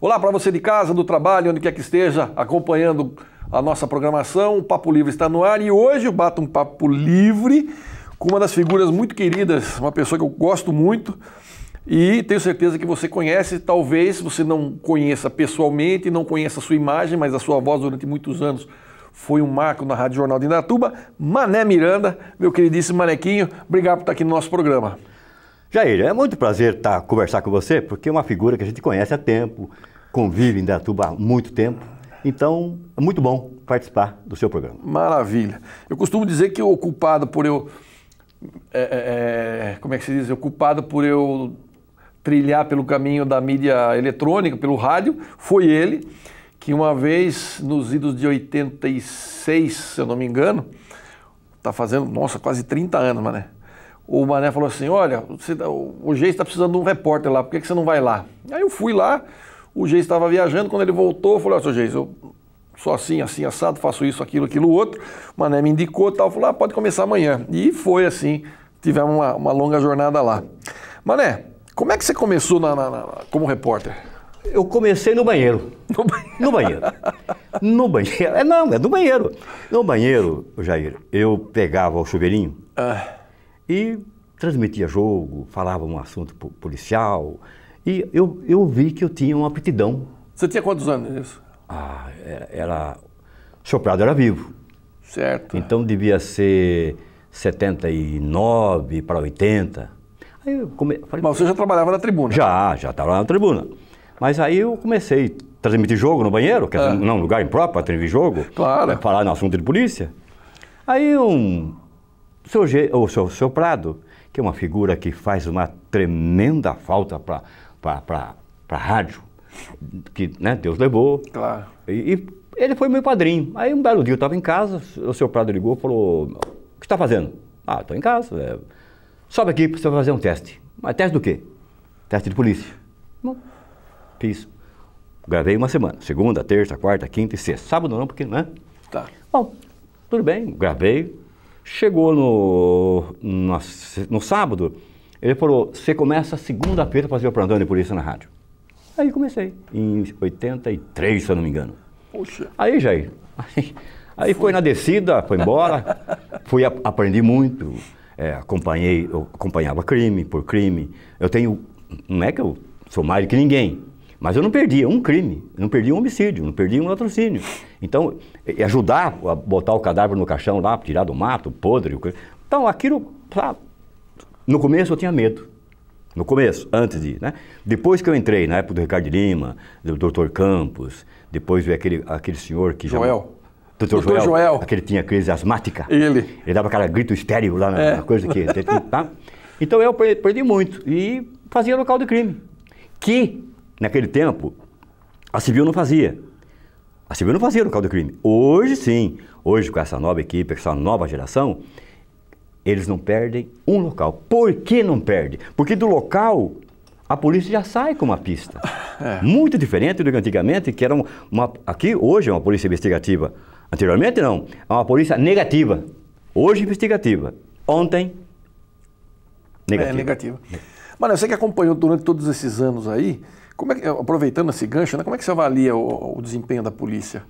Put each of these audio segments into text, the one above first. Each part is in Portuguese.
Olá para você de casa, do trabalho, onde quer que esteja acompanhando a nossa programação. O Papo Livre está no ar e hoje eu bato um papo livre com uma das figuras muito queridas, uma pessoa que eu gosto muito e tenho certeza que você conhece. Talvez você não conheça pessoalmente, não conheça a sua imagem, mas a sua voz durante muitos anos foi um marco na Rádio Jornal de Indaiatuba. Mané Miranda, meu queridíssimo Manequinho, obrigado por estar aqui no nosso programa. Jair, é muito prazer conversar com você, porque é uma figura que a gente conhece há tempo, convive em Indaiatuba há muito tempo, então é muito bom participar do seu programa. Maravilha. Eu costumo dizer que o culpado por eu... como é que se diz? O culpado por eu trilhar pelo caminho da mídia eletrônica, pelo rádio, foi ele, que uma vez, nos idos de 86, se eu não me engano, está fazendo, nossa, quase 30 anos, Mané. O Mané falou assim, olha, o Geis está precisando de um repórter lá, por que você não vai lá? Aí eu fui lá, o Geis estava viajando, quando ele voltou, eu falei, ó, seu Geis, eu sou assim, assim, assado, faço isso, aquilo, outro. O Mané me indicou e tal, falou, pode começar amanhã. E foi assim, tivemos uma longa jornada lá. Mané, como é que você começou como repórter? Eu comecei no banheiro. No banheiro. No banheiro. É no banheiro. No banheiro, Jair, eu pegava o chuveirinho e transmitia jogo, falava um assunto policial. E eu vi que eu tinha uma aptidão. Você tinha quantos anos isso? O Sr. Prado era vivo. Certo. Então devia ser 79 para 80. Aí eu falei, mas você já trabalhava na tribuna? Já estava lá na tribuna. Mas aí eu comecei a transmitir jogo no banheiro, que é um lugar impróprio para transmitir jogo. Claro. Falar no assunto de polícia. Aí o seu Prado, que é uma figura que faz uma tremenda falta para a rádio, que Deus levou. Claro. E ele foi meu padrinho. Aí um belo dia eu estava em casa, o seu Prado ligou e falou, o que você está fazendo? Estou em casa. Sobe aqui para você fazer um teste. Mas teste do quê? Teste de polícia. Bom, fiz. Gravei uma semana. Segunda, terça, quarta, quinta e sexta. Sábado não, porque, né? Tá. Bom, tudo bem, gravei. Chegou no sábado, ele falou, você começa segunda-feira a fazer o plantão de polícia na rádio. Aí comecei, em 83, se eu não me engano. Poxa. Aí, Jair, aí foi na descida, foi embora, aprendi muito, eu acompanhava crime por crime. Não é que eu sou mais do que ninguém, mas eu não perdia um crime, não perdia um homicídio, não perdia um latrocínio. Então, ajudar a botar o cadáver no caixão lá, tirar do mato, podre. Então, aquilo, sabe? No começo eu tinha medo. No começo, antes de, né? Depois que eu entrei, na época do Ricardo Lima, do Dr. Campos, depois veio aquele senhor que... Joel. Dr. Joel. Aquele que tinha crise asmática. Ele dava aquele grito estéril lá na coisa que... Tá? Então eu perdi muito e fazia local de crime. Que, naquele tempo, a Civil não fazia. A Civil não fazia local de crime. Hoje sim. Hoje, com essa nova equipe, essa nova geração, eles não perdem um local. Por que não perde? Porque do local, a polícia já sai com uma pista. Muito diferente do que antigamente, que era aqui, hoje é uma polícia investigativa. Anteriormente não, é uma polícia negativa. Hoje investigativa. Ontem, negativa. Negativa. Mano, você que acompanhou durante todos esses anos aí, aproveitando esse gancho, né, como é que você avalia o desempenho da polícia?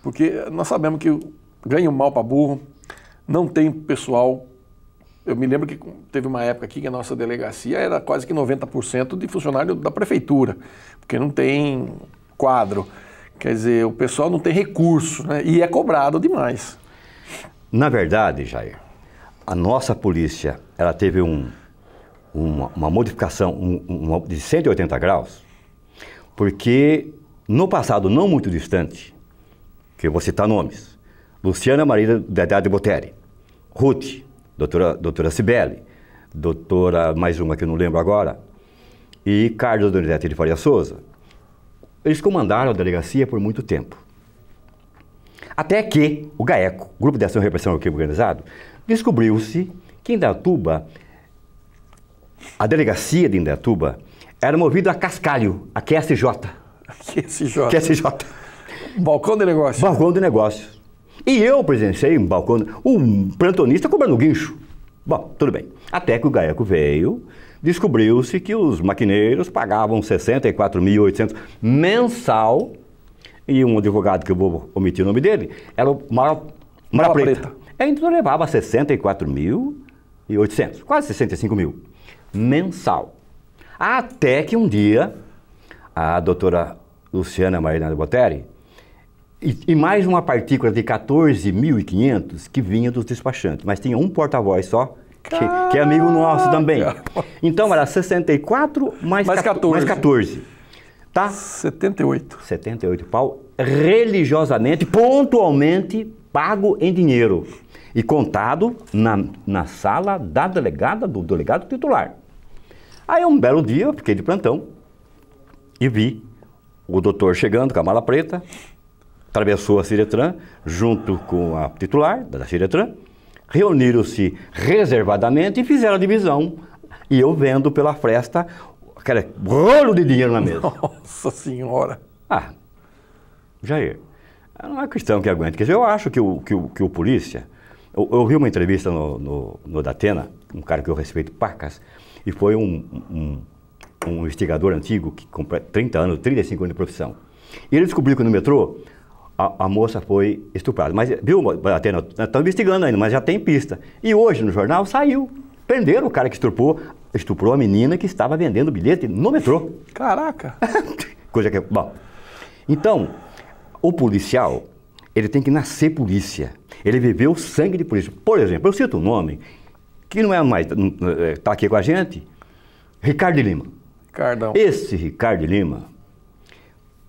Porque nós sabemos que ganha mal para burro, não tem pessoal. Eu me lembro que teve uma época aqui que a nossa delegacia era quase que 90% de funcionário da prefeitura, porque não tem quadro. Quer dizer, o pessoal não tem recurso, né? E é cobrado demais. Na verdade, Jair, a nossa polícia, ela teve uma modificação de 180 graus, porque no passado não muito distante, que eu vou citar nomes, Luciana Maria de Botelli, Ruth, doutora Cibele, doutora, mais uma que eu não lembro agora, e Carlos Donizete de Faria Souza. Eles comandaram a delegacia por muito tempo. Até que o GAECO, Grupo de Ação e Repressão ao Crime Organizado, descobriu-se que em Indaiatuba, a delegacia de Indaiatuba era movida a cascalho, a QSJ. QSJ. Balcão de negócios. Balcão de negócios. E eu presenciei um balcão, um plantonista cobrando guincho. Bom, tudo bem. Até que o GAECO veio, descobriu-se que os maquineiros pagavam 64.800 mensal, e um advogado, que eu vou omitir o nome dele, era o Mala Preta. Então levava 64.800, quase 65 mil, mensal. Até que um dia, a doutora Luciana Marina Botteri, e mais uma partícula de 14.500 que vinha dos despachantes, mas tinha um porta-voz só, que é amigo nosso também. Então era 64 mais 14. Tá? 78. 78 pau, religiosamente, pontualmente, pago em dinheiro. E contado na sala da delegada, do delegado titular. Aí um belo dia eu fiquei de plantão e vi o doutor chegando com a mala preta, atravessou a Ciretran junto com a titular da Ciretran, reuniram-se reservadamente e fizeram a divisão. E eu vendo pela fresta aquele rolo de dinheiro na mesa. Nossa Senhora! Ah, Jair, não é questão que aguente. Quer dizer, eu acho que o polícia... Eu vi uma entrevista no Datena, um cara que eu respeito pacas, e foi um investigador antigo, que com 30 anos, 35 anos de profissão. E ele descobriu que no metrô, a moça foi estuprada. Mas, viu, Datena, estão investigando ainda, mas já tem pista. E hoje no jornal saiu. Prenderam o cara que estuprou a menina que estava vendendo bilhete no metrô. Caraca! Coisa que... Bom, então, o policial, ele tem que nascer polícia. Ele viveu o sangue de polícia. Por exemplo, eu cito um nome que não é mais... Está aqui com a gente. Ricardo de Lima. Ricardão. Esse Ricardo de Lima,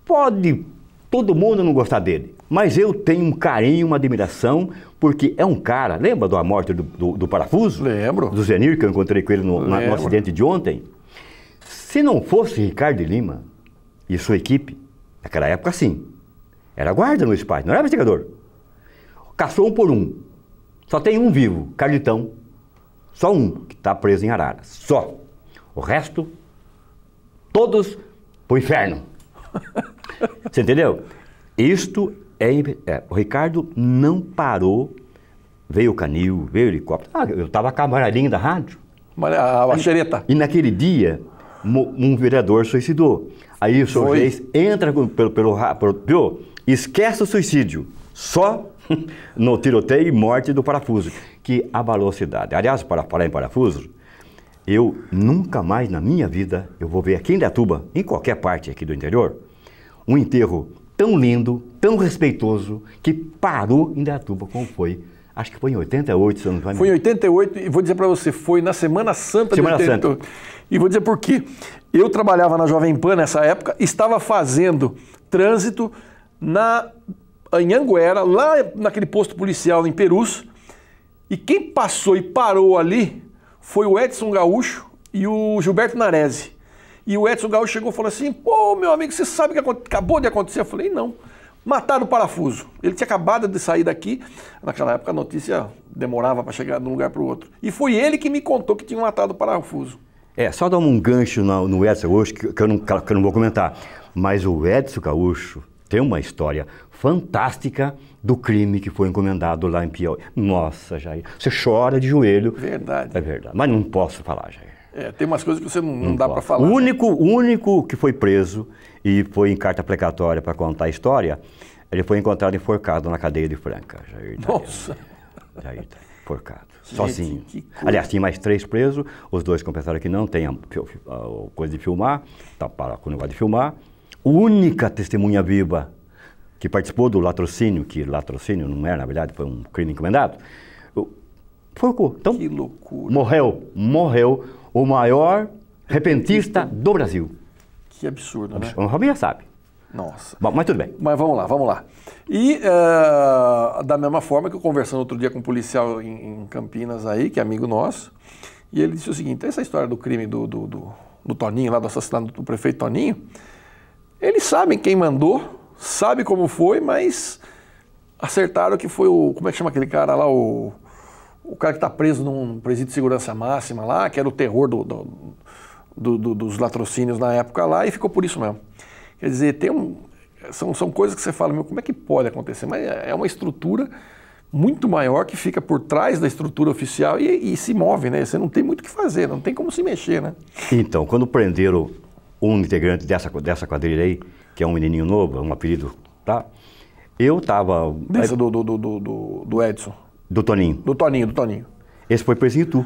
pode todo mundo não gostar dele, mas eu tenho um carinho, uma admiração, porque é um cara... Lembra da morte do Parafuso? Lembro. Do Zenir, que eu encontrei com ele no acidente de ontem? Se não fosse Ricardo de Lima e sua equipe, naquela época sim, era guarda no espaço, não era investigador. Caçou um por um. Só tem um vivo, Carlitão. Só um que está preso em Arara. Só. O resto, todos pro inferno. Você entendeu? Isto o Ricardo não parou. Veio o canil, veio o helicóptero. Eu estava com a camaradinha da rádio. A xereta. E naquele dia, um vereador suicidou. Aí o senhor juiz entra pelo esquece o suicídio. Só no tiroteio e morte do Parafuso, que abalou a cidade. Aliás, para falar em Parafuso, eu nunca mais na minha vida, eu vou ver aqui em Indaiatuba, em qualquer parte aqui do interior, um enterro tão lindo, tão respeitoso, que parou em Indaiatuba, como foi. Acho que foi em 88, se eu não me engano. Foi em 88, e vou dizer para você, foi na Semana Santa de 88. E vou dizer por quê. Eu trabalhava na Jovem Pan nessa época, estava fazendo trânsito em Anguera, lá naquele posto policial em Perus, e quem passou e parou ali foi o Edson Gaúcho e o Gilberto Narese. E o Edson Gaúcho chegou e falou assim, pô, meu amigo, você sabe o que acabou de acontecer? Eu falei, não. Mataram o Parafuso. Ele tinha acabado de sair daqui. Naquela época a notícia demorava para chegar de um lugar para o outro. E foi ele que me contou que tinham matado o Parafuso. Só dar um gancho no Edson Gaúcho, que eu não vou comentar. Mas o Edson Gaúcho tem uma história fantástica do crime que foi encomendado lá em Piauí. Nossa, Jair, você chora de joelho. Verdade. É verdade, mas não posso falar, Jair. Tem umas coisas que você não dá para falar. O único que foi preso e foi em carta precatória para contar a história, ele foi encontrado enforcado na cadeia de Franca, Jair. Nossa! Jair, enforcado, sozinho. Aliás, tinha mais 3 presos, os 2 confessaram que não tem coisa de filmar, tá para com o negócio de filmar. Única testemunha viva que participou do latrocínio, que latrocínio não era, na verdade, foi um crime encomendado, forcou. Então, que loucura. Morreu o maior repentista do Brasil. Que absurdo, né? O Robinho sabe. Nossa. Bom, mas tudo bem. Mas vamos lá. E da mesma forma que eu conversando outro dia com um policial em Campinas aí, que é amigo nosso, e ele disse o seguinte, essa história do crime do Toninho, lá do assassinato do prefeito Toninho, eles sabem quem mandou, sabe como foi, mas acertaram que foi como é que chama aquele cara lá, o cara que está preso num presídio de segurança máxima lá, que era o terror dos latrocínios na época lá, e ficou por isso mesmo. Quer dizer, são coisas que você fala, meu, como é que pode acontecer? Mas é uma estrutura muito maior que fica por trás da estrutura oficial e se move, né? Você não tem muito o que fazer, não tem como se mexer, né? Então, quando prenderam um integrante dessa quadrilha aí, que é um menininho novo, um apelido, tá? Eu tava... Desse do Edson. Do Toninho. Do Toninho. Esse foi preso em Itu.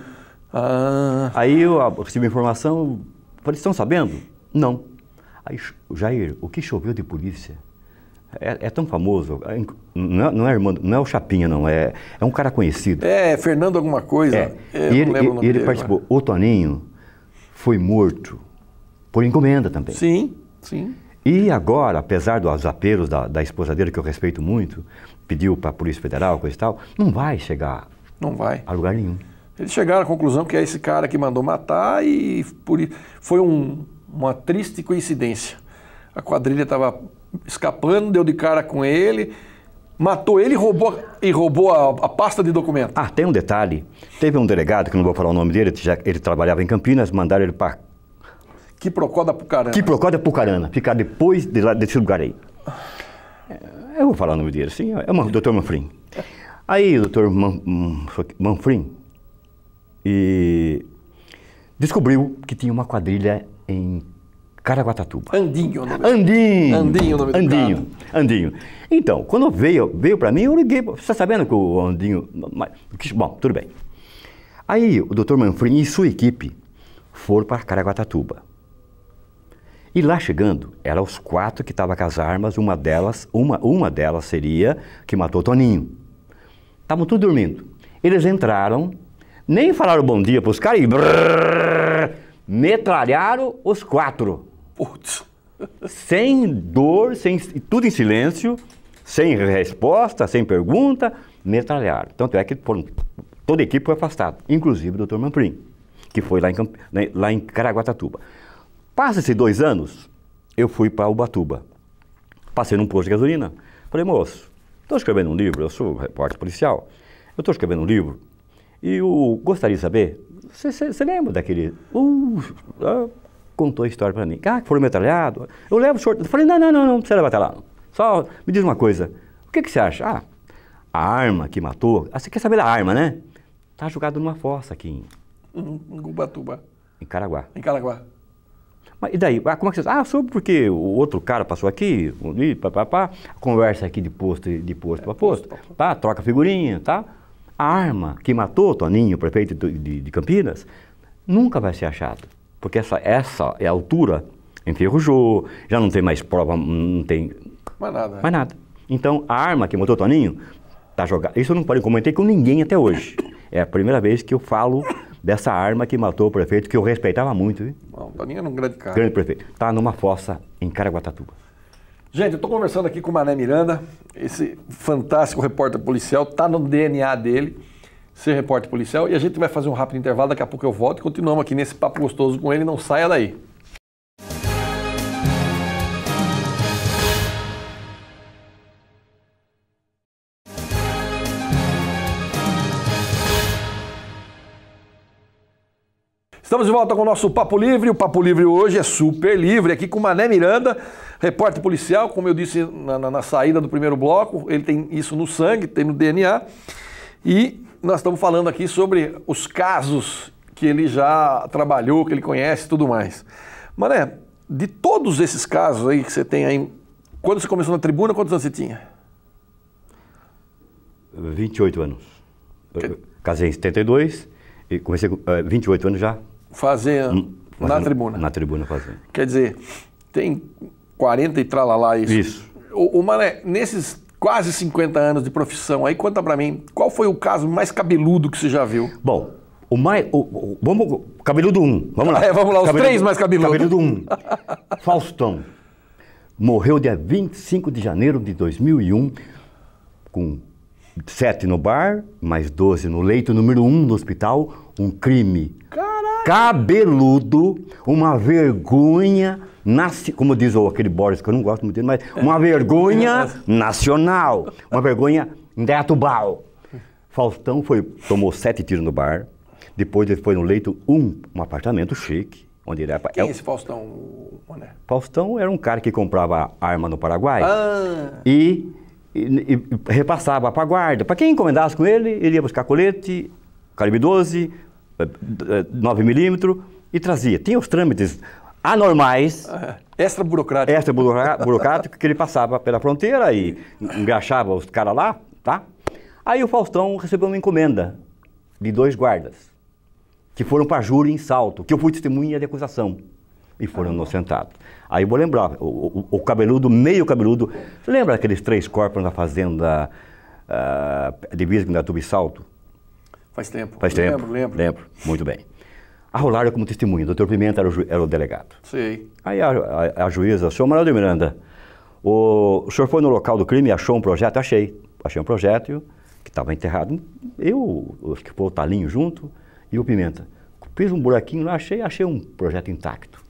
Ah. Aí eu recebi informação, falei, estão sabendo? Não. Aí, Jair, o que choveu de polícia? É tão famoso, não é o Chapinha, não, é um cara conhecido. É, Fernando alguma coisa. E ele participou. Agora. O Toninho foi morto por encomenda também. Sim, sim. E agora, apesar dos apelos da esposa dele, que eu respeito muito, pediu para a Polícia Federal, coisa e tal, não vai chegar a lugar nenhum. Eles chegaram à conclusão que é esse cara que mandou matar e foi uma triste coincidência. A quadrilha estava escapando, deu de cara com ele, matou ele e roubou a pasta de documento. Ah, tem um detalhe. Teve um delegado, que não vou falar o nome dele, ele trabalhava em Campinas, mandaram ele para... Quiprocó da Pucarana. Quiprocó da Pucarana, ficar depois desse lugar aí. Eu vou falar o nome dele, sim, é o Dr. Manfrim. Aí o Dr. Manfrim descobriu que tinha uma quadrilha em Caraguatatuba. Andinho. Andinho o nome do cara. Andinho. Então, quando veio para mim, eu liguei. Você está sabendo que o Andinho... Bom, tudo bem. Aí o Dr. Manfrim e sua equipe foram para Caraguatatuba. E lá chegando, eram os 4 que estavam com as armas, uma delas seria que matou o Toninho. Estavam tudo dormindo. Eles entraram, nem falaram bom dia para os caras e metralharam os 4. Putz. Sem dor, tudo em silêncio, sem resposta, sem pergunta, metralharam. Tanto é que toda a equipe foi afastada, inclusive o Dr. Manfrim, que foi lá em Caraguatatuba. Passa-se 2 anos, eu fui para Ubatuba. Passei num posto de gasolina. Falei, moço, estou escrevendo um livro, eu sou repórter policial, eu estou escrevendo um livro e eu gostaria de saber, você lembra daquele... contou a história para mim. Ah, que foram metralhados. Eu levo o senhor... Eu falei, não precisa levar até lá. Só me diz uma coisa, o que você acha? Ah, a arma que matou... Ah, você quer saber da arma, né? Está jogada numa fossa aqui em Ubatuba. Em Caraguá. Em Caraguá. Mas e daí? Ah, como é que você... Ah, soube porque o outro cara passou aqui, conversa aqui de posto para posto, tá? Troca figurinha, tá? A arma que matou o Toninho, prefeito de Campinas, nunca vai ser achada. Porque essa é a altura, enferrujou, já não tem mais prova, não tem... Mais nada. Mais nada. Então, a arma que matou o Toninho tá jogada. Isso eu não comentei com ninguém até hoje. É a primeira vez que eu falo dessa arma que matou o prefeito, que eu respeitava muito, viu? Não, o Toninho era um grande cara. Grande prefeito. Tá numa fossa em Caraguatatuba. Gente, eu estou conversando aqui com o Mané Miranda, esse fantástico repórter policial, tá no DNA dele, ser repórter policial, e a gente vai fazer um rápido intervalo, daqui a pouco eu volto e continuamos aqui nesse papo gostoso com ele, não saia daí. Estamos de volta com o nosso Papo Livre. O Papo Livre hoje é super livre, aqui com o Mané Miranda, repórter policial, como eu disse na saída do primeiro bloco, ele tem isso no sangue, tem no DNA, e nós estamos falando aqui sobre os casos que ele já trabalhou, que ele conhece e tudo mais. Mané, de todos esses casos aí que você tem aí, quando você começou na tribuna, quantos anos você tinha? 28 anos. Eu casei em 72 e comecei com 28 anos já. Na tribuna. Na tribuna fazendo. Quer dizer, tem 40 e tralalá isso. Isso. O Mané, nesses quase 50 anos de profissão aí, conta pra mim, qual foi o caso mais cabeludo que você já viu? Bom, vamos, cabeludo 1, vamos lá. Vamos lá, os 3 mais cabeludos. Cabeludo 1, Faustão. Morreu dia 25 de janeiro de 2001, com 7 no bar, mais 12 no leito número 1 no hospital, um crime. Caraca! Cabeludo, uma vergonha, como diz aquele Boris, que eu não gosto muito dele, mas uma vergonha nacional, uma vergonha indaiatubal. Faustão tomou 7 tiros no bar, depois ele foi no leito 1, um apartamento chique, onde ele era... Quem é esse Faustão, Mané? Faustão era um cara que comprava arma no Paraguai e e repassava para a guarda. Para quem encomendasse com ele, ele ia buscar colete, calibre 12, 9mm e trazia. Tinha os trâmites anormais. Extra burocrático. Extra burocrático que ele passava pela fronteira e engraxava os caras lá, tá? Aí o Faustão recebeu uma encomenda de 2 guardas, que foram para júri em Salto, que eu fui testemunha de acusação, e foram inocentados. Aí eu vou lembrar, o cabeludo, meio cabeludo, você lembra aqueles 3 corpos na fazenda de Visgna e Salto? Faz tempo. Faz tempo. Lembro, muito bem. Arrolaram como testemunha, o doutor Pimenta era o delegado. Sei. Aí a juíza, o senhor Manuel de Miranda, o senhor foi no local do crime e achou um projeto? Achei um projeto que estava enterrado. Eu acho que foi o Talinho junto e o Pimenta. Fiz um buraquinho lá, achei um projeto intacto.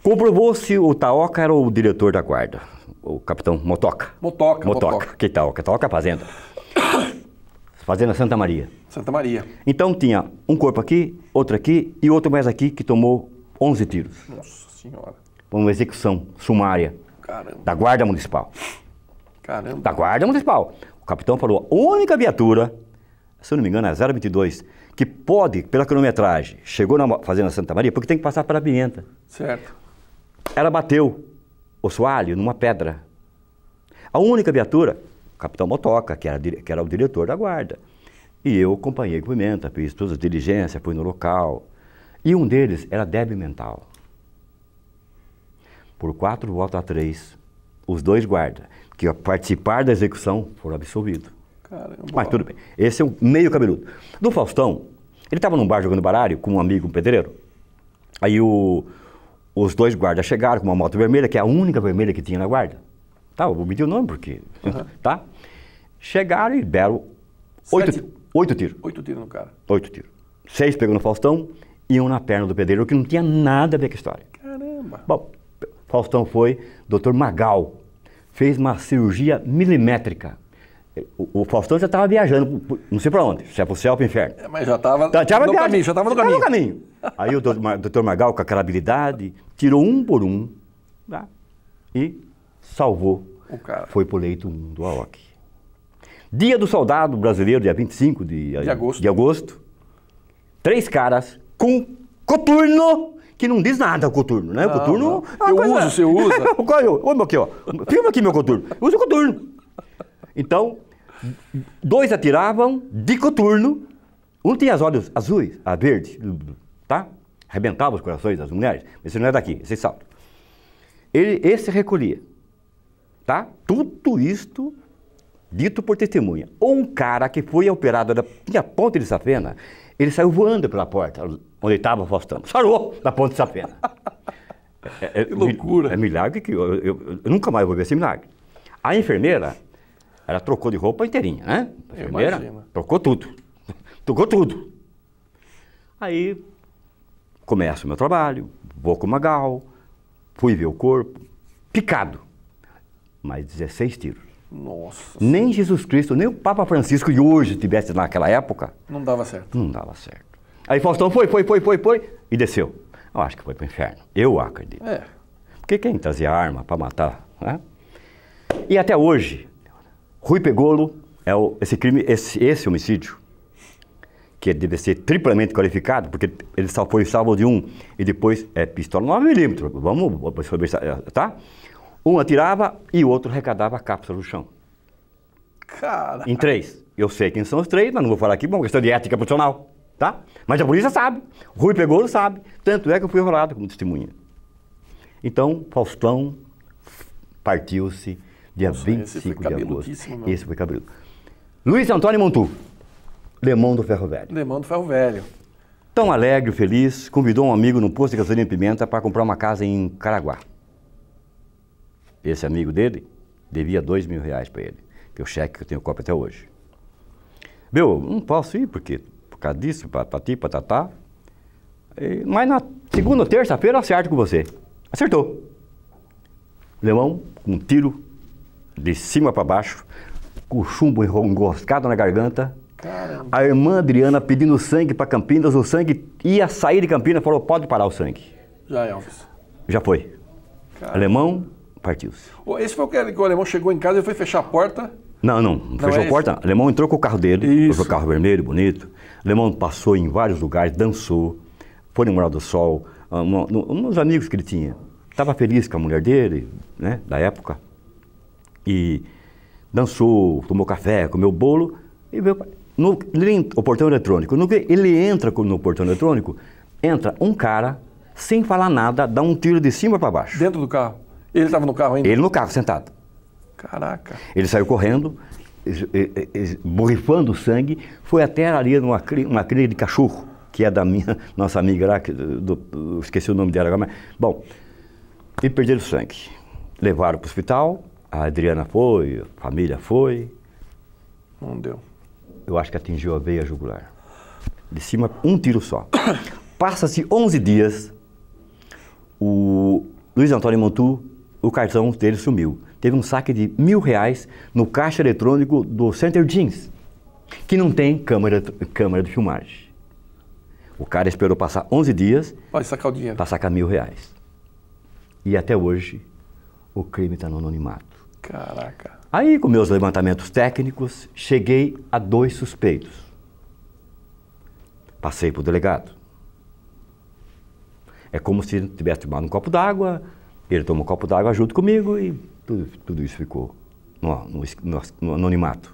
Comprovou-se o Taoca era o diretor da guarda, o capitão Motoca. Motoca. Que Taoca? Taoca é a fazenda. Fazenda Santa Maria. Santa Maria. Então tinha um corpo aqui, outro aqui e outro mais aqui que tomou 11 tiros. Nossa Senhora. Uma execução sumária. Caramba. Da Guarda Municipal. Caramba. Da Guarda Municipal. O capitão falou, a única viatura, se eu não me engano é 022, que pode, pela cronometragem, chegou na Fazenda Santa Maria, porque tem que passar pela Pimenta. Certo. Ela bateu o soalho numa pedra. A única viatura, o capitão Motoca, que era o diretor da guarda. E eu acompanhei com Pimenta, fiz todas as diligências, fui no local. E um deles era débil mental. Por 4-3, os 2 guardas, que ao participar da execução, foram absolvidos. Caramba. Mas tudo bem. Esse é o meio cabeludo. Do Faustão, ele estava num bar jogando baralho com um amigo, um pedreiro. Aí os 2 guardas chegaram com uma moto vermelha, que é a única vermelha que tinha na guarda. Tá, eu omiti o nome porque... Tá? Chegaram e deram 8 tiros. 8 tiros no cara. 8 tiros. 6 pegou no Faustão e 1 na perna do pedreiro, que não tinha nada a ver com a história. Caramba. Bom, Faustão foi, Dr. Magal, fez uma cirurgia milimétrica. O Faustão já estava viajando, não sei para onde, se é para o céu ou para o inferno. Mas já estava no caminho, já estava no caminho. Aí o Dr. Magal, com aquela habilidade, tirou um por um, tá? E salvou. O cara. Foi pro leito 1 do AOC. Dia do Soldado Brasileiro, dia 25 de agosto. 3 caras com coturno, que não diz nada o coturno, né? O coturno... Você usa. Olha aqui, ó. Filma aqui meu coturno. Eu uso coturno. Então, 2 atiravam de coturno. Um tinha os olhos azuis, a verde, tá? Arrebentava os corações das mulheres. Esse não é daqui, esse salto. Esse recolhia, tá? Tudo isto dito por testemunha. Um cara que foi operado na Ponte de Safena, ele saiu voando pela porta, onde estava o Faustão. Sarou da Ponte de Safena. Que loucura. É milagre que eu nunca mais vou ver esse milagre. A enfermeira, ela trocou de roupa inteirinha, né? A enfermeira trocou tudo. Trocou tudo. Aí, começo o meu trabalho, vou com o Magal, fui ver o corpo, picado. Mais 16 tiros. Nossa. Nem Jesus Cristo, nem o Papa Francisco de hoje tivesse naquela época. Não dava certo. Não dava certo. Aí Faustão foi e desceu. Eu acho que foi pro inferno. Eu acredito. Porque quem trazia arma para matar, né? E até hoje, Rui Pegolo esse homicídio, que deve ser triplamente qualificado, porque ele só foi salvo de um e depois é pistola 9mm. Vamos sobre isso, tá? Um atirava e o outro arrecadava a cápsula no chão. Cara. Em 3. Eu sei quem são os 3, mas não vou falar aqui, por uma questão de ética profissional, tá? Mas a polícia sabe, Rui Pegolo sabe, tanto é que eu fui enrolado como testemunha. Então, Faustão partiu-se dia 25 de agosto. Esse foi cabeludo. Luiz Antônio Montu, Lemão do Ferro Velho. Lemão do Ferro Velho. Tão alegre, feliz, convidou um amigo no posto de gasolina e Pimenta para comprar uma casa em Caraguá. Esse amigo dele devia R$2.000 para ele, que é o cheque que eu tenho cópia até hoje. Meu, não posso ir por causa disso, patati, patatá. Mas na segunda ou terça-feira eu acerto com você. Acertou. Lemão, com um tiro de cima para baixo, com o chumbo enroscado na garganta. Caramba. A irmã Adriana pedindo sangue para Campinas, o sangue ia sair de Campinas, falou, pode parar o sangue. Já, Elvis. Já foi. Caramba. Alemão partiu-se. Esse foi o que o alemão chegou em casa e foi fechar a porta? Não fechou a porta. O alemão entrou com o carro dele, Isso. o carro vermelho, bonito. O alemão passou em vários lugares, dançou, foi no Moral do Sol, uns amigos que ele tinha. Estava feliz com a mulher dele, né, da época. E dançou, tomou café, comeu bolo e veio o portão eletrônico. No que ele entra no portão eletrônico, entra um cara, sem falar nada, dá um tiro de cima para baixo. Dentro do carro? Ele estava no carro ainda? Ele no carro, sentado. Caraca. Ele saiu correndo, borrifando sangue, foi até ali numa clínica de cachorro, que é da nossa amiga lá, esqueci o nome dela agora, mas... Bom, e perderam sangue. Levaram para o hospital, a Adriana foi, a família foi. Não deu. Eu acho que atingiu a veia jugular. De cima, um tiro só. Passa-se 11 dias, o Luiz Antônio Montu, o cartão dele sumiu. Teve um saque de R$1.000 no caixa eletrônico do Center Jeans, que não tem câmera de filmagem. O cara esperou passar 11 dias Vai sacar o dinheiro. para sacar R$1.000. E até hoje, o crime está no anonimato. Caraca. Aí, com meus levantamentos técnicos, cheguei a 2 suspeitos. Passei para o delegado. É como se tivesse tomado um copo d'água, ele tomou um copo d'água junto comigo e tudo isso ficou no anonimato.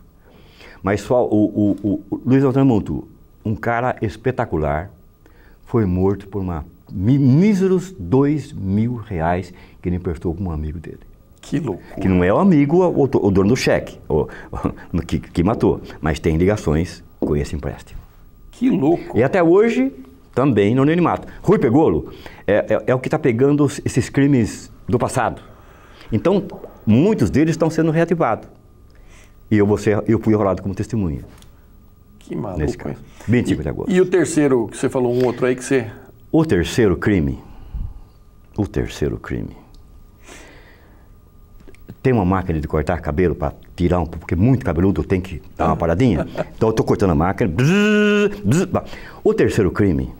Mas só o Luiz Antônio Montu, um cara espetacular, foi morto por míseros R$2.000 que ele emprestou com um amigo dele. Que loucura. Que não é o amigo, o dono do cheque, que matou, mas tem ligações com esse empréstimo. Que louco. E até hoje, também no anonimato. Rui Pegolo é o que está pegando esses crimes do passado. Então, muitos deles estão sendo reativados. E eu fui enrolado como testemunha. Que maluco. Nesse caso. 25 de agosto. E o terceiro, que você falou um outro aí que você... O terceiro crime. Tem uma máquina de cortar cabelo para tirar porque muito cabeludo tem que dar uma paradinha. Então eu estou cortando a máquina. O terceiro crime.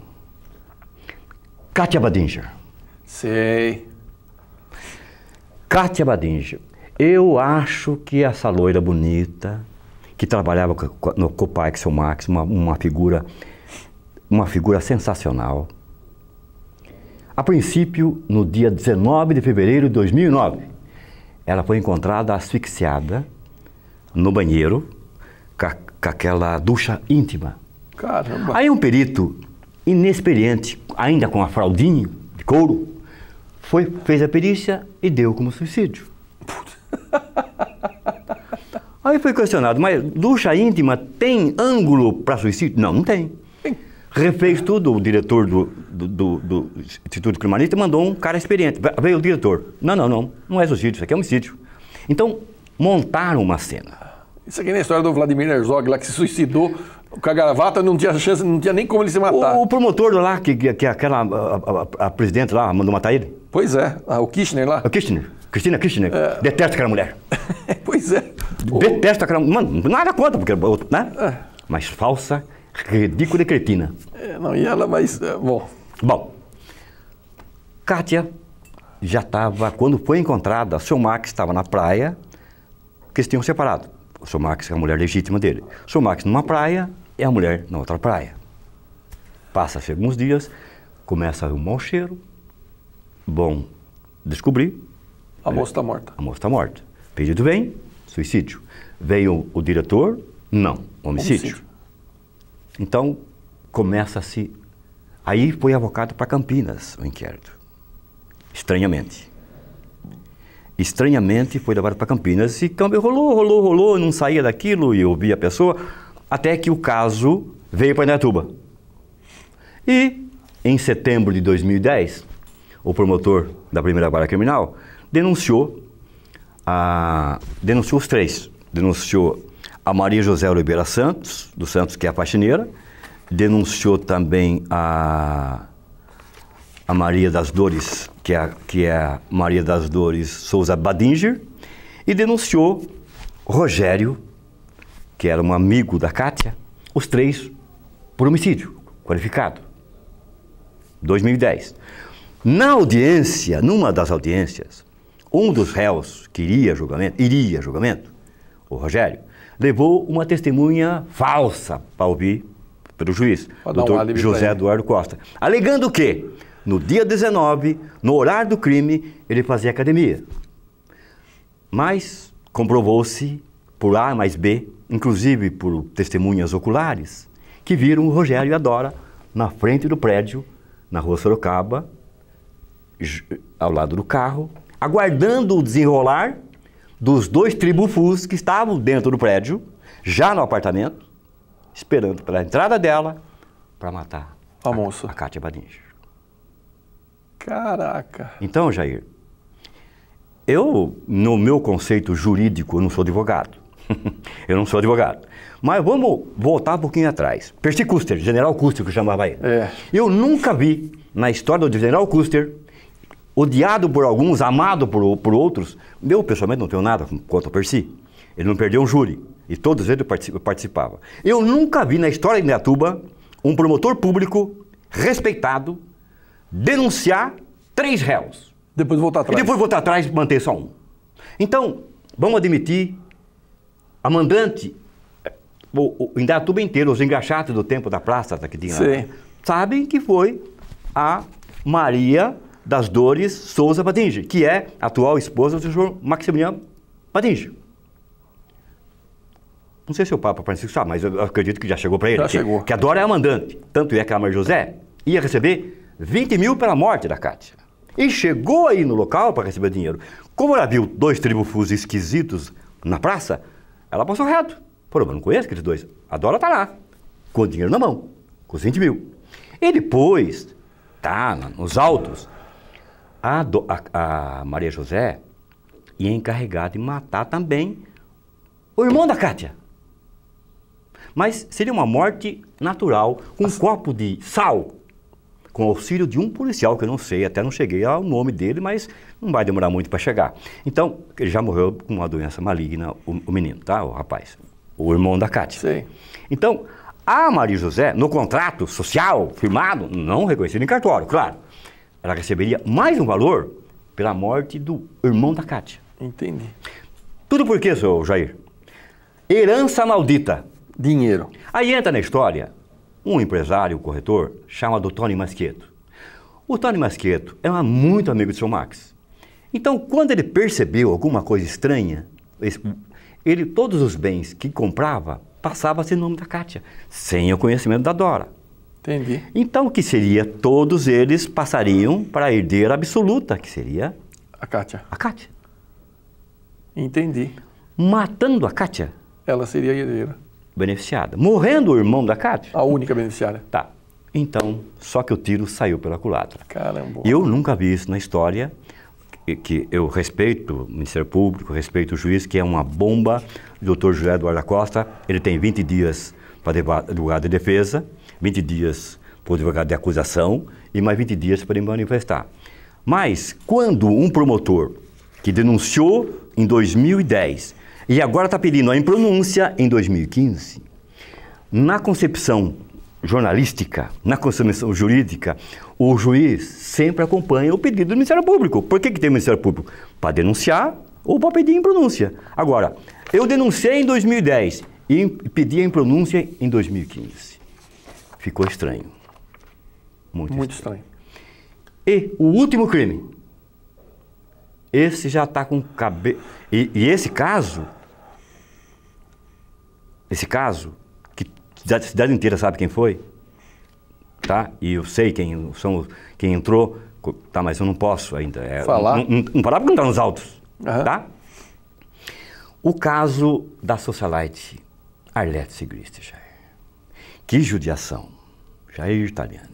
Kátia Badinger. Sei. Kátia Badinger. Eu acho que essa loira bonita, que trabalhava no Copax ou Max, uma figura sensacional. A princípio, no dia 19 de fevereiro de 2009, ela foi encontrada asfixiada no banheiro com aquela ducha íntima. Caramba. Aí um perito inexperiente, ainda com a fraldinha de couro, fez a perícia e deu como suicídio. Aí foi questionado, mas ducha íntima tem ângulo para suicídio? Não, não tem. Refez tudo, o diretor do Instituto Criminalista mandou um cara experiente. Veio o diretor. Não é suicídio, isso aqui é homicídio. Então, montaram uma cena. Isso aqui é a história do Vladimir Herzog, lá que se suicidou com a gravata, não tinha chance, não tinha nem como ele se matar. O promotor lá, que aquela a presidente lá mandou matar ele. Pois é, o Kirchner lá. O Kirchner. Cristina Kirchner. Detesto aquela mulher. Pois é. Detesto aquela... Mano, nada contra, porque, né? Mas falsa, ridícula e cretina. Não, e ela, mas... Bom, Kátia já estava... Quando foi encontrada, o seu Max estava na praia, que eles tinham separado. O seu Max é a mulher legítima dele. O seu Max numa praia e a mulher na outra praia. Passa-se alguns dias, começa um mau cheiro. Bom, descobri. A moça está morta. A moça está morta. Pedido vem, suicídio. Veio o diretor, não, homicídio. Então, começa-se... Aí foi avocado para Campinas o inquérito. Estranhamente. Estranhamente foi levado para Campinas e rolou, não saía daquilo e eu vi a pessoa, até que o caso veio para Indaiatuba. E, em setembro de 2010, o promotor da primeira vara criminal denunciou os três. Denunciou a Maria José Oliveira Santos, do Santos, que é a faxineira, denunciou também a Maria das Dores, que é a Maria das Dores Souza Badinger, e denunciou Rogério, que era um amigo da Kátia, os três por homicídio qualificado. 2010. Na audiência, numa das audiências, um dos réus que iria a julgamento, o Rogério, levou uma testemunha falsa para ouvir pelo juiz, Dr. José Eduardo Costa, alegando que, no dia 19, no horário do crime, ele fazia academia. Mas comprovou-se por A mais B, inclusive por testemunhas oculares, que viram o Rogério e a Dora na frente do prédio, na rua Sorocaba, ao lado do carro, aguardando o desenrolar dos 2 tribufus que estavam dentro do prédio, já no apartamento, esperando pela entrada dela para matar a moça, a Kátia Badinge. Caraca! Então, Jair, eu, no meu conceito jurídico, eu não sou advogado. Eu não sou advogado. Mas vamos voltar um pouquinho atrás. Percy Custer, General Custer, que eu chamava ele. Eu nunca vi, na história do General Custer, odiado por alguns, amado por outros. Eu, pessoalmente, não tenho nada contra o Percy. Ele não perdeu um júri. E todos eles participavam. Eu nunca vi na história de Indaiatuba um promotor público respeitado denunciar 3 réus. Depois voltar atrás. E depois voltar atrás e manter só um. Então, vamos admitir, a mandante, o Indaiatuba inteiro, os engraxates do tempo da praça que tinha lá, sabem que foi a Maria das Dores Souza Badinge, que é a atual esposa do senhor Maximiliano Badinge. Não sei se o Papa Francisco sabe, mas eu acredito que já chegou para ele. Já chegou. Que a Dora é a mandante. Tanto é que a Maria José ia receber 20 mil pela morte da Kátia. E chegou aí no local para receber dinheiro. Como ela viu 2 tribufus esquisitos na praça, ela passou reto. Falou, mas não conheço aqueles 2. A Dora tá lá, com o dinheiro na mão, com os 20 mil. E depois, tá nos autos, a Maria José ia encarregada de matar também o irmão da Kátia. Mas seria uma morte natural, com um copo de sal, com auxílio de um policial, que eu não sei, até não cheguei ao nome dele, mas não vai demorar muito para chegar. Então, ele já morreu com uma doença maligna, o menino, tá? O rapaz, o irmão da Kátia. Sim. Então, a Maria José, no contrato social firmado, não reconhecido em cartório, claro, ela receberia mais um valor pela morte do irmão da Kátia. Entendi. Tudo por quê, senhor Jair? Herança maldita. Dinheiro. Aí entra na história um empresário, um corretor, chamado Tony Maschietto. O Tony Maschietto era muito amigo do seu Max. Então, quando ele percebeu alguma coisa estranha, todos os bens que comprava passavam a ser nome da Kátia, sem o conhecimento da Dora. Entendi. Então, o que seria? Todos eles passariam para a herdeira absoluta, que seria a Kátia. A Kátia. Entendi. Matando a Kátia, ela seria a herdeira. Beneficiada. Morrendo o irmão da Kátia, a única beneficiária. Tá. Então, só que o tiro saiu pela culatra. Caramba. Eu nunca vi isso na história, que eu respeito o Ministério Público, respeito o juiz, que é uma bomba. O Dr. José Eduardo Costa, ele tem 20 dias para advogado de defesa, 20 dias para o advogado de acusação e mais 20 dias para ele manifestar. Mas, quando um promotor que denunciou em 2010 e agora está pedindo a impronúncia em 2015, na concepção jornalística, na concepção jurídica, o juiz sempre acompanha o pedido do Ministério Público. Por que tem o Ministério Público? Para denunciar ou para pedir impronúncia. Agora, eu denunciei em 2010 e pedi a impronúncia em 2015. Ficou estranho. Muito estranho. E o último crime, esse já está com cabeça... E esse caso, que a cidade inteira sabe quem foi, tá? E eu sei quem entrou, tá? Mas eu não posso ainda. Falar? Não parar porque não está nos autos, uhum. Tá? O caso da socialite Arlete Sigrist, Jair. Que judiação, Jair Taliani.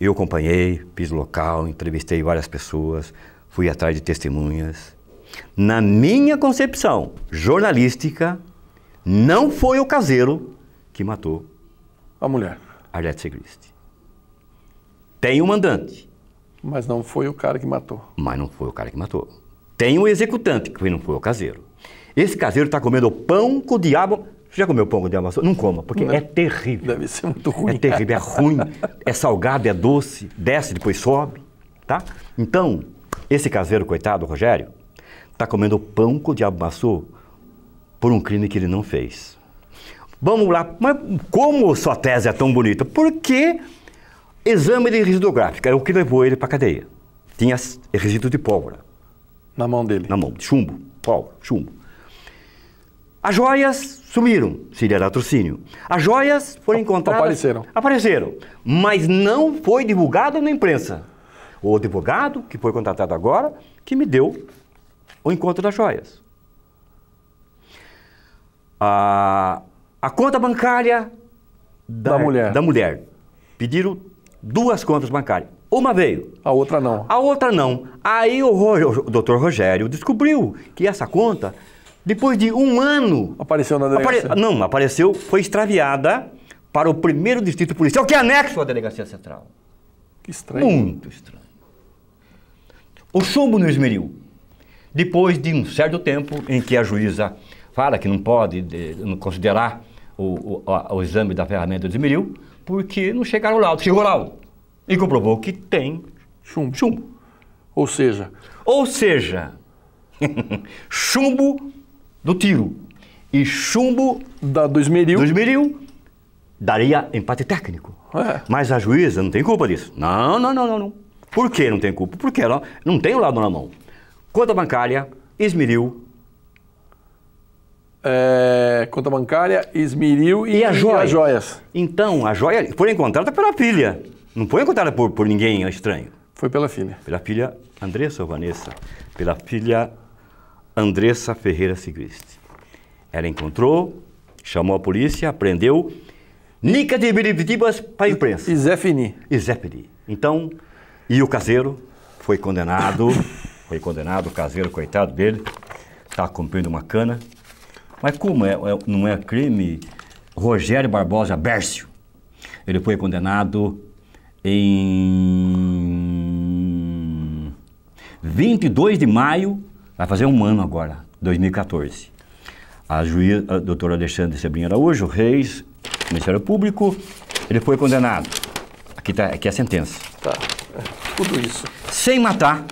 Eu acompanhei, fiz local, entrevistei várias pessoas, fui atrás de testemunhas. Na minha concepção jornalística, não foi o caseiro que matou a mulher. Arlete Sigrist. Tem o mandante. Mas não foi o cara que matou. Mas não foi o cara que matou. Tem o executante, que não foi o caseiro. Esse caseiro está comendo pão com o diabo. Você já comeu pão com o diabo? Não coma, porque é terrível. Deve ser muito ruim. É terrível, é ruim, é salgado, é doce, desce, depois sobe, tá? Então, esse caseiro, coitado, Rogério, está comendo pão que o diabo amassou por um crime que ele não fez. Vamos lá, mas como sua tese é tão bonita? Porque exame de resíduo gráfico é o que levou ele para a cadeia. Tinha resíduo de pólvora. Na mão dele. Na mão, de chumbo, pólvora, chumbo. As joias sumiram, seria latrocínio. As joias foram encontradas... Apareceram, mas não foi divulgado na imprensa. O advogado, que foi contratado agora, que me deu o encontro das joias. A conta bancária da mulher. Pediram 2 contas bancárias. Uma veio. A outra não. A outra não. Aí o doutor Rogério descobriu que essa conta, depois de 1 ano... Apareceu na delegacia? Não, apareceu, foi extraviada para o 1º Distrito Policial, que é anexo à Delegacia Central. Que estranho. Muito estranho. O chumbo no esmeril. Depois de um certo tempo em que a juíza fala que não pode considerar o exame da ferramenta do esmeril, porque não chegaram ao laudo. Chegou ao laudo e comprovou que tem chumbo. Ou seja, chumbo do tiro e chumbo do esmeril daria empate técnico. É. Mas a juíza não tem culpa disso. Não. Por que não tem culpa? Porque ela não tem o laudo na mão. Conta bancária, esmeril. Conta bancária, esmeril e as joias. Então, a joia foi encontrada pela filha. Não foi encontrada por ninguém estranho. Foi pela filha. Pela filha Andressa ou Vanessa. Pela filha Andressa Ferreira Sigrist. Ela encontrou, chamou a polícia, prendeu Nica de Biribitibas para a imprensa. E Zé Fini. Então, e o caseiro foi condenado. O caseiro, coitado dele, está cumprindo uma cana. Mas como não é crime, Rogério Barbosa Bércio, ele foi condenado em 22 de maio, vai fazer 1 ano agora, 2014. A doutora Alexandre Sebrinho Araújo, Reis, Ministério Público, ele foi condenado. Aqui é a sentença. Tá, tudo isso. Sem matar,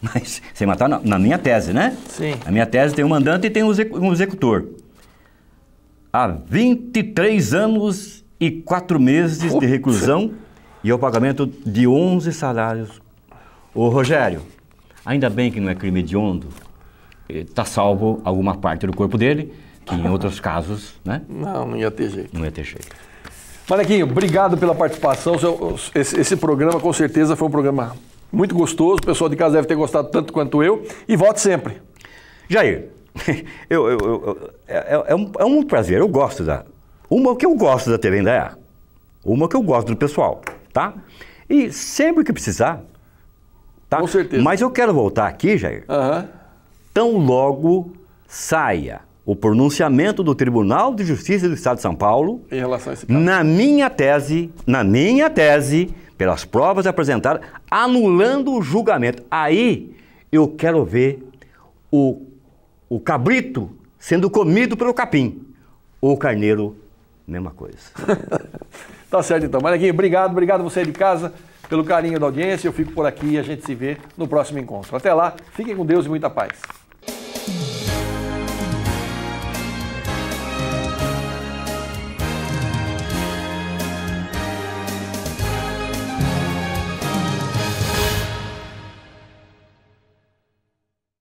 mas sem matar na minha tese, né? Sim. A minha tese tem um mandante e tem um executor. Há 23 anos e 4 meses de reclusão e o pagamento de 11 salários. Ô Rogério, ainda bem que não é crime hediondo, está salvo alguma parte do corpo dele, que em outros casos, né? Não ia ter jeito. Não ia ter jeito. Manequinho, obrigado pela participação. Esse programa com certeza foi um programa muito gostoso. O pessoal de casa deve ter gostado tanto quanto eu. E volte sempre. Jair, é um prazer. Eu gosto uma que eu gosto da TV Indaiá. Uma que eu gosto do pessoal, tá? E sempre que precisar, tá? Com certeza. Mas eu quero voltar aqui, Jair. Tão logo saia o pronunciamento do Tribunal de Justiça do Estado de São Paulo em relação a esse caso. Na minha tese, pelas provas apresentadas, anulando o julgamento. Aí eu quero ver o cabrito sendo comido pelo capim. O carneiro, mesma coisa. Tá certo então. Manequinho, obrigado você de casa pelo carinho da audiência. Eu fico por aqui e a gente se vê no próximo encontro. Até lá, fiquem com Deus e muita paz.